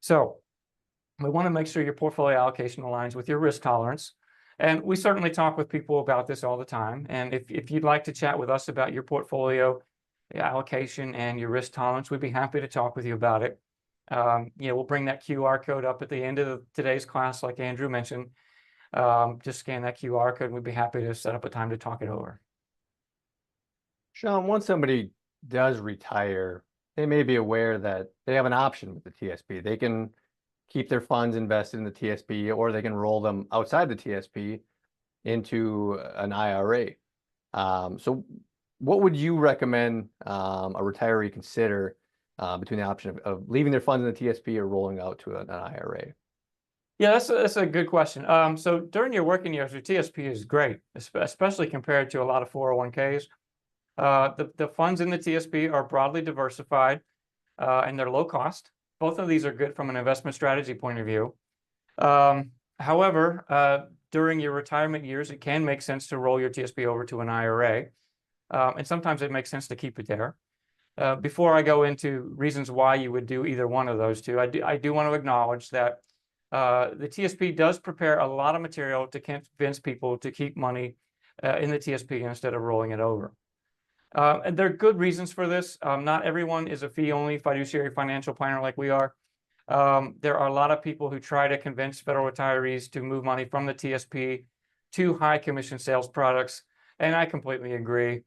So we want to make sure your portfolio allocation aligns with your risk tolerance. And we certainly talk with people about this all the time. And if you'd like to chat with us about your portfolio allocation and your risk tolerance, we'd be happy to talk with you about it. We'll bring that QR code up at the end of today's class, like Andrew mentioned. Just scan that QR code and we'd be happy to set up a time to talk it over. Shawn, once somebody does retire, they may be aware that they have an option with the TSP. They can keep their funds invested in the TSP, or they can roll them outside the TSP into an IRA. So what would you recommend a retiree consider between the option of leaving their funds in the TSP or rolling out to an IRA? Yeah, that's a good question. So during your working years, your TSP is great, especially compared to a lot of 401ks. The funds in the TSP are broadly diversified and they're low cost. Both of these are good from an investment strategy point of view. However, during your retirement years, it can make sense to roll your TSP over to an IRA. And sometimes it makes sense to keep it there. Before I go into reasons why you would do either one of those two, I do want to acknowledge that the TSP does prepare a lot of material to convince people to keep money in the TSP instead of rolling it over. And there are good reasons for this. Not everyone is a fee-only fiduciary financial planner like we are. There are a lot of people who try to convince federal retirees to move money from the TSP to high commission sales products. And I completely agree.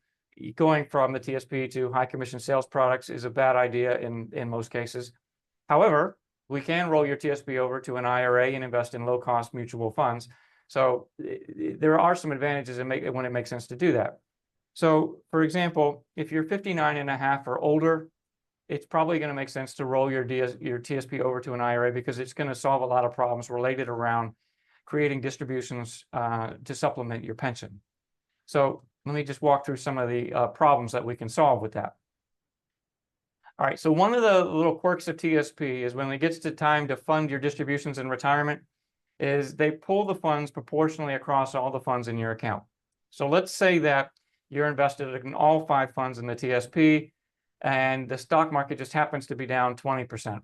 Going from the TSP to high commission sales products is a bad idea in most cases. However, we can roll your TSP over to an IRA and invest in low-cost mutual funds. So there are some advantages when it makes sense to do that. So, for example, if you're 59 and a half or older, it's probably going to make sense to roll your TSP over to an IRA because it's going to solve a lot of problems related around creating distributions to supplement your pension. So let me just walk through some of the problems that we can solve with that. All right, so one of the little quirks of TSP is when it gets to time to fund your distributions in retirement, is they pull the funds proportionally across all the funds in your account. So let's say that you're invested in all 5 funds in the TSP, and the stock market just happens to be down 20%.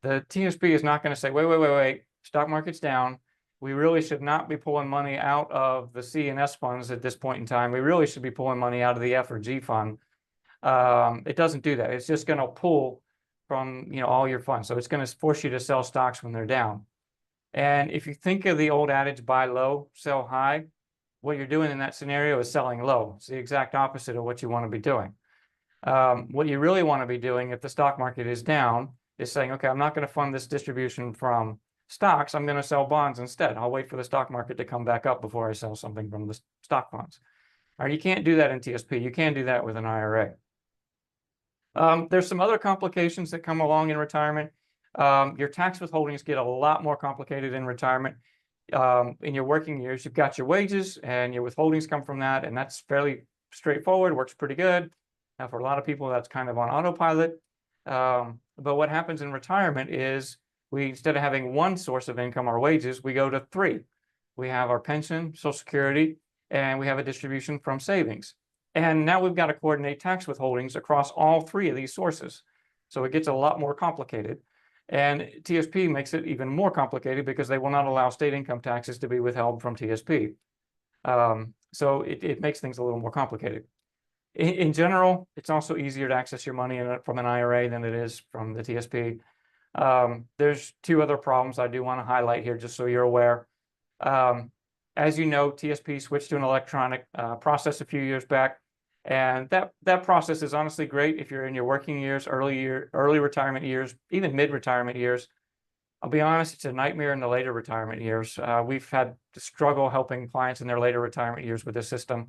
The TSP is not going to say, wait, stock market's down. We really should not be pulling money out of the C and S funds at this point in time. We really should be pulling money out of the F or G fund. It doesn't do that. It's just going to pull from all your funds. So it's going to force you to sell stocks when they're down. And if you think of the old adage, buy low, sell high, what you're doing in that scenario is selling low. It's the exact opposite of what you want to be doing. What you really want to be doing if the stock market is down is saying, okay, I'm not going to fund this distribution from stocks. I'm going to sell bonds instead. I'll wait for the stock market to come back up before I sell something from the stock funds. All right, you can't do that in TSP. You can do that with an IRA. There's some other complications that come along in retirement. Your tax withholdings get a lot more complicated in retirement. In your working years, you've got your wages and your withholdings come from that, and that's fairly straightforward, works pretty good. Now, for a lot of people, that's kind of on autopilot. But what happens in retirement is instead of having one source of income, our wages, we go to 3. We have our pension, Social Security, and we have a distribution from savings. And now we've got to coordinate tax withholdings across all 3 of these sources. So it gets a lot more complicated. And TSP makes it even more complicated because they will not allow state income taxes to be withheld from TSP. So it makes things a little more complicated. In general, it's also easier to access your money from an IRA than it is from the TSP. There's 2 other problems I do want to highlight here, just so you're aware. As you know, TSP switched to an electronic process a few years back. And that process is honestly great if you're in your working years, early retirement years, even mid-retirement years. I'll be honest, it's a nightmare in the later retirement years. We've had to struggle helping clients in their later retirement years with this system.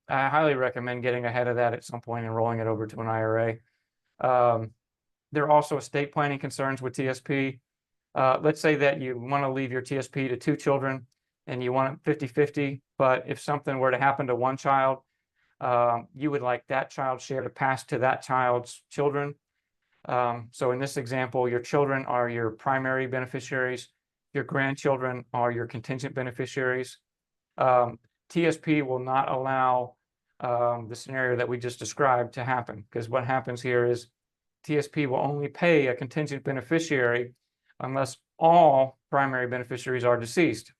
I highly recommend getting ahead of that at some point and rolling it over to an IRA. There are also estate planning concerns with TSP. Let's say that you want to leave your TSP to 2 children and you want it 50-50, but if something were to happen to one child, you would like that child's share to pass to that child's children. So in this example, your children are your primary beneficiaries. Your grandchildren are your contingent beneficiaries. TSP will not allow the scenario that we just described to happen, because what happens here is TSP will only pay a contingent beneficiary unless all primary beneficiaries are deceased.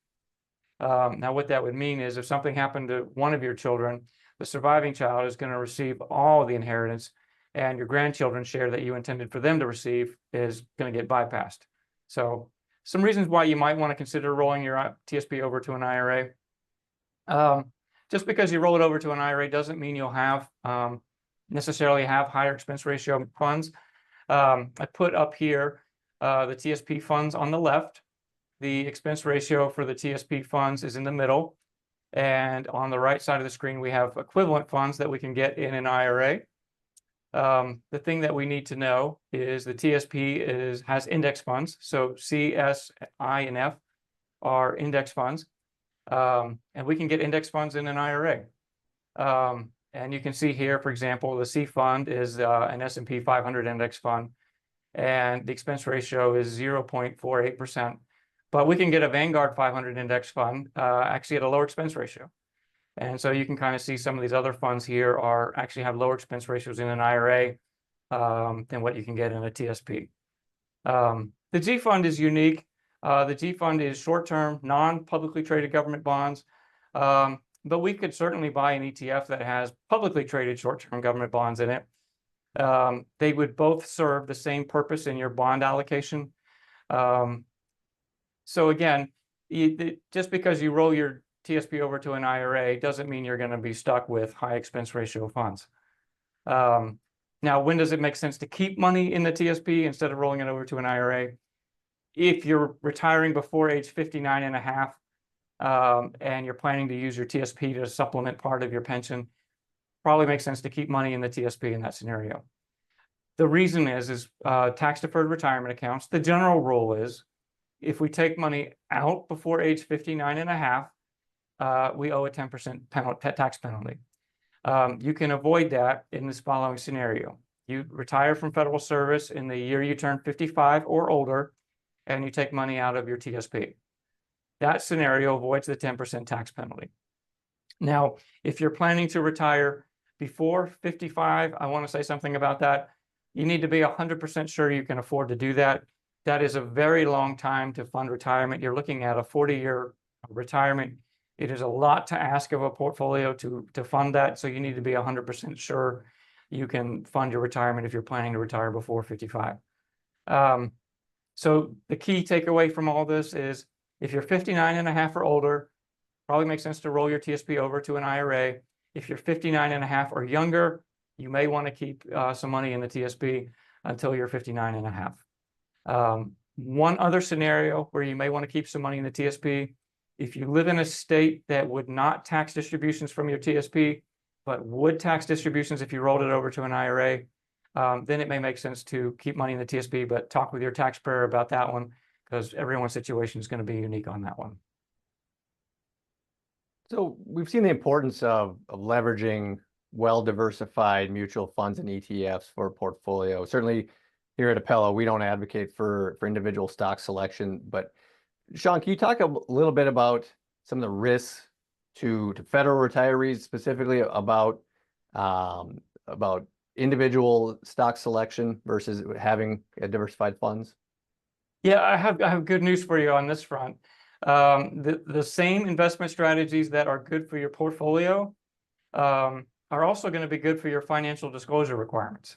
Now, what that would mean is if something happened to one of your children, the surviving child is going to receive all the inheritance, and your grandchildren's share that you intended for them to receive is going to get bypassed. So some reasons why you might want to consider rolling your TSP over to an IRA. Just because you roll it over to an IRA doesn't mean you'll have necessarily have higher expense ratio funds. I put up here the TSP funds on the left. The expense ratio for the TSP funds is in the middle. And on the right side of the screen, we have equivalent funds that we can get in an IRA. The thing that we need to know is the TSP has index funds. So C, S, I, and F are index funds. And we can get index funds in an IRA. And you can see here, for example, the C fund is an S&P 500 index fund, and the expense ratio is 0.48%. But we can get a Vanguard 500 index fund actually at a lower expense ratio. And so you can kind of see some of these other funds here are actually have lower expense ratios in an IRA than what you can get in a TSP. The G fund is unique. The G fund is short-term, non-publicly traded government bonds. But we could certainly buy an ETF that has publicly traded short-term government bonds in it. They would both serve the same purpose in your bond allocation. So again, just because you roll your TSP over to an IRA doesn't mean you're going to be stuck with high expense ratio funds. Now, when does it make sense to keep money in the TSP instead of rolling it over to an IRA? If you're retiring before age 59 and a half, and you're planning to use your TSP to supplement part of your pension, probably makes sense to keep money in the TSP in that scenario. The reason is tax deferred retirement accounts. The general rule is if we take money out before age 59 and a half, we owe a 10% tax penalty. You can avoid that in this following scenario. You retire from federal service in the year you turn 55 or older, and you take money out of your TSP. That scenario avoids the 10% tax penalty. Now, if you're planning to retire before 55, I want to say something about that. You need to be 100% sure you can afford to do that. That is a very long time to fund retirement. You're looking at a 40-year retirement. It is a lot to ask of a portfolio to fund that. So you need to be 100% sure you can fund your retirement if you're planning to retire before 55. So the key takeaway from all this is if you're 59 and a half or older, probably makes sense to roll your TSP over to an IRA. If you're 59 and a half or younger, you may want to keep some money in the TSP until you're 59 and a half. One other scenario where you may want to keep some money in the TSP, if you live in a state that would not tax distributions from your TSP, but would tax distributions if you rolled it over to an IRA, then it may make sense to keep money in the TSP, but talk with your taxpayer about that one because everyone's situation is going to be unique on that one. So we've seen the importance of leveraging well-diversified mutual funds and ETFs for a portfolio. Certainly here at Apella, we don't advocate for individual stock selection, but Shawn, can you talk a little bit about some of the risks to federal retirees, specifically about individual stock selection versus having diversified funds? Yeah, I have good news for you on this front. The same investment strategies that are good for your portfolio are also going to be good for your financial disclosure requirements,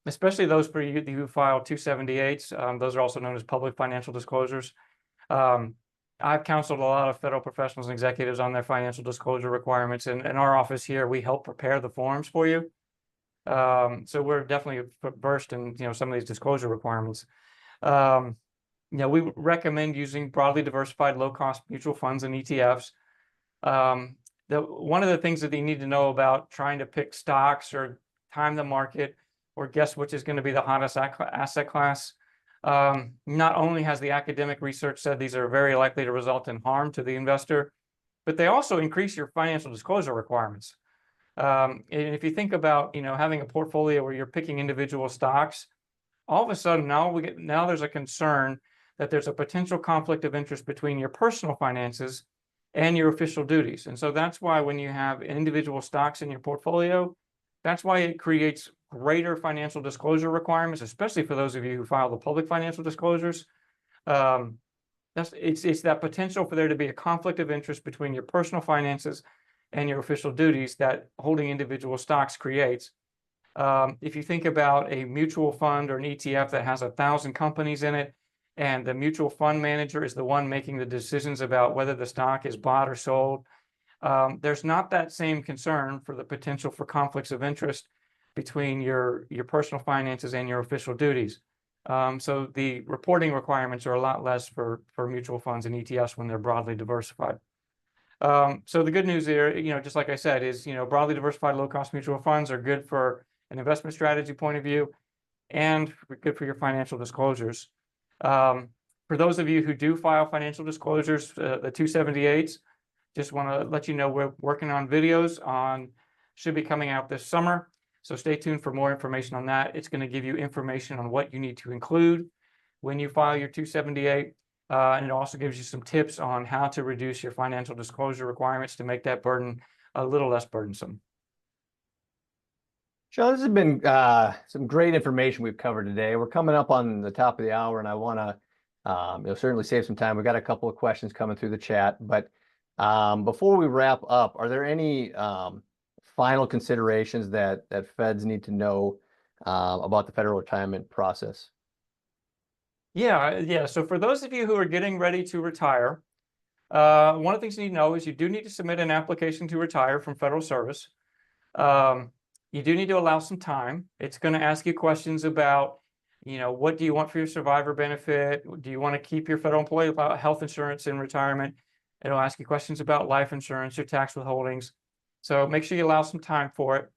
especially those for you who file 278s. Those are also known as public financial disclosures. I've counseled a lot of federal professionals and executives on their financial disclosure requirements. And in our office here, we help prepare the forms for you. So we're definitely versed in some of these disclosure requirements. We recommend using broadly diversified low-cost mutual funds and ETFs. One of the things that you need to know about trying to pick stocks or time the market or guess which is going to be the hottest asset class, not only has the academic research said these are very likely to result in harm to the investor, but they also increase your financial disclosure requirements. And if you think about, having a portfolio where you're picking individual stocks, all of a sudden now there's a concern that there's a potential conflict of interest between your personal finances and your official duties. And so that's why when you have individual stocks in your portfolio, that's why it creates greater financial disclosure requirements, especially for those of you who file the public financial disclosures. It's that potential for there to be a conflict of interest between your personal finances and your official duties that holding individual stocks creates. If you think about a mutual fund or an ETF that has 1,000 companies in it, and the mutual fund manager is the one making the decisions about whether the stock is bought or sold, there's not that same concern for the potential for conflicts of interest between your personal finances and your official duties. So the reporting requirements are a lot less for mutual funds and ETFs when they're broadly diversified. So the good news here, just like I said, is, broadly diversified low-cost mutual funds are good for an investment strategy point of view and good for your financial disclosures. For those of you who do file financial disclosures, the 278s, just want to let you know we're working on videos should be coming out this summer. So stay tuned for more information on that. It's going to give you information on what you need to include when you file your 278. And it also gives you some tips on how to reduce your financial disclosure requirements to make that burden a little less burdensome. Shawn, this has been some great information we've covered today. We're coming up on the top of the hour, and I want to certainly save some time. We've got a couple of questions coming through the chat, but before we wrap up, are there any final considerations that feds need to know about the federal retirement process? Yeah. So for those of you who are getting ready to retire, one of the things you need to know is you do need to submit an application to retire from federal service. You do need to allow some time. It's going to ask you questions about, what do you want for your survivor benefit? Do you want to keep your federal employee health insurance in retirement? It'll ask you questions about life insurance, your tax withholdings. So make sure you allow some time for it.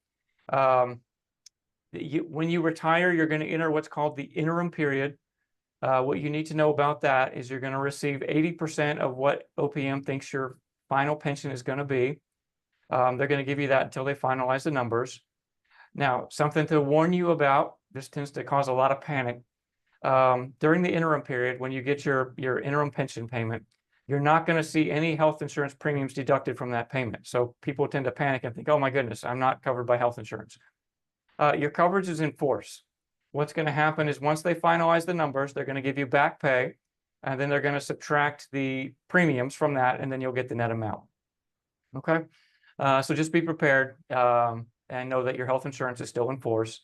When you retire, you're going to enter what's called the interim period. What you need to know about that is you're going to receive 80% of what OPM thinks your final pension is going to be. They're going to give you that until they finalize the numbers. Now, something to warn you about, this tends to cause a lot of panic. During the interim period, when you get your interim pension payment, you're not going to see any health insurance premiums deducted from that payment. So people tend to panic and think, oh my goodness, I'm not covered by health insurance. Your coverage is in force. What's going to happen is once they finalize the numbers, they're going to give you back pay, and then they're going to subtract the premiums from that, and then you'll get the net amount. Okay? So just be prepared and know that your health insurance is still in force.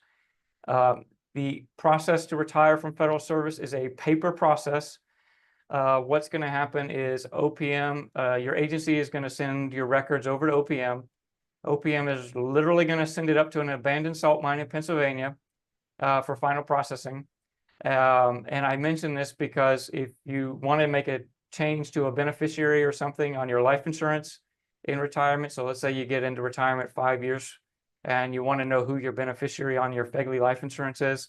The process to retire from federal service is a paper process. What's going to happen is OPM, your agency is going to send your records over to OPM. OPM is literally going to send it up to an abandoned salt mine in Pennsylvania for final processing. And I mention this because if you want to make a change to a beneficiary or something on your life insurance in retirement, so let's say you get into retirement 5 years and you want to know who your beneficiary on your FEGLI life insurance is,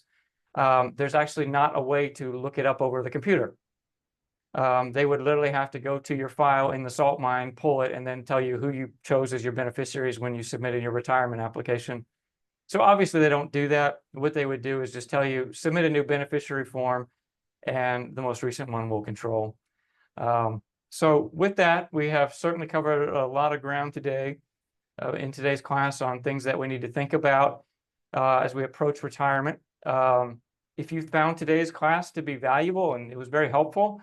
there's actually not a way to look it up over the computer. They would literally have to go to your file in the salt mine, pull it, and then tell you who you chose as your beneficiaries when you submitted your retirement application. So obviously they don't do that. What they would do is just tell you, submit a new beneficiary form, and the most recent one will control. So with that, we have certainly covered a lot of ground today in today's class on things that we need to think about as we approach retirement. If you found today's class to be valuable and it was very helpful,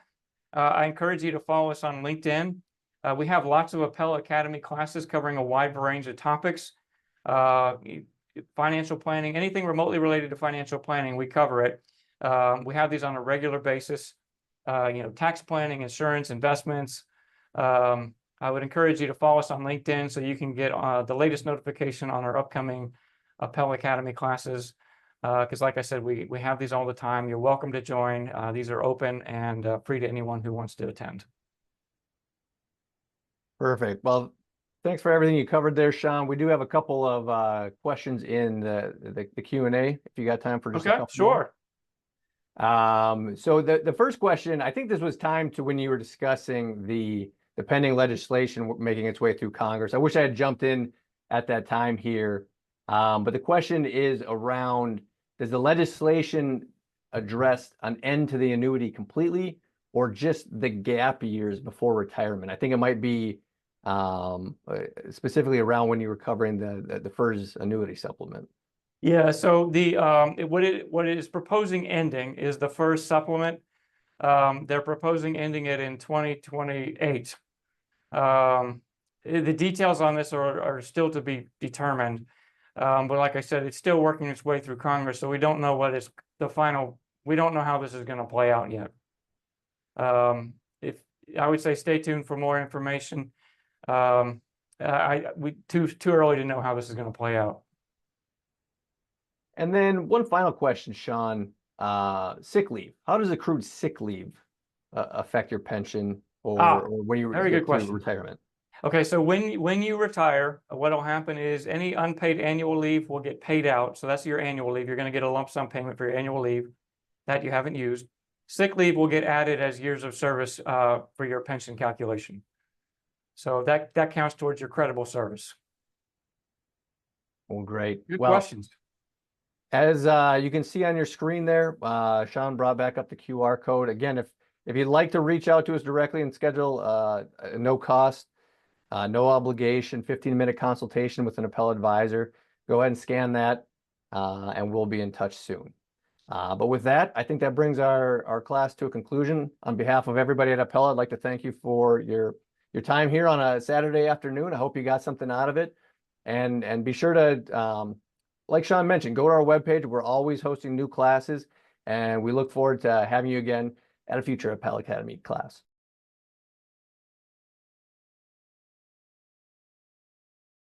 I encourage you to follow us on LinkedIn. We have lots of Apella Academy classes covering a wide range of topics. Financial planning, anything remotely related to financial planning, we cover it. We have these on a regular basis. Tax planning, insurance, investments. I would encourage you to follow us on LinkedIn so you can get the latest notification on our upcoming Apella Academy classes. Because like I said, we have these all the time. You're welcome to join. These are open and free to anyone who wants to attend. Perfect. Well, thanks for everything you covered there, Shawn. We do have a couple of questions in the Q&A, if you got time for just a couple sure. more. So the first question, I think this was timed to when you were discussing the pending legislation making its way through Congress. I wish I had jumped in at that time here. But the question is around, does the legislation address an end to the annuity completely, or just the gap years before retirement? I think it might be specifically around when you were covering the FERS annuity supplement. Yeah, so what it is proposing ending is the first supplement. They're proposing ending it in 2028. The details on this are still to be determined. But like I said, it's still working its way through Congress, so we don't know what is the final, we don't know how this is going to play out yet. If I would say stay tuned for more information. Too early to know how this is going to play out. And then one final question, Shawn, sick leave. How does accrued sick leave affect your pension or when you very good question. retirement? Okay, so when you retire, what will happen is any unpaid annual leave will get paid out. So that's your annual leave. You're going to get a lump sum payment for your annual leave that you haven't used. Sick leave will get added as years of service for your pension calculation. So that counts towards your credible service. Well, great. Good questions. As you can see on your screen there, Shawn brought back up the QR code. Again, if you'd like to reach out to us directly and schedule a no cost, no obligation, 15-minute consultation with an Apella advisor, go ahead and scan that, and we'll be in touch soon. But with that, I think that brings our class to a conclusion. On behalf of everybody at Apella, I'd like to thank you for your time here on a Saturday afternoon. I hope you got something out of it. And be sure to, like Shawn mentioned, go to our webpage. We're always hosting new classes, and we look forward to having you again at a future Apella Academy class.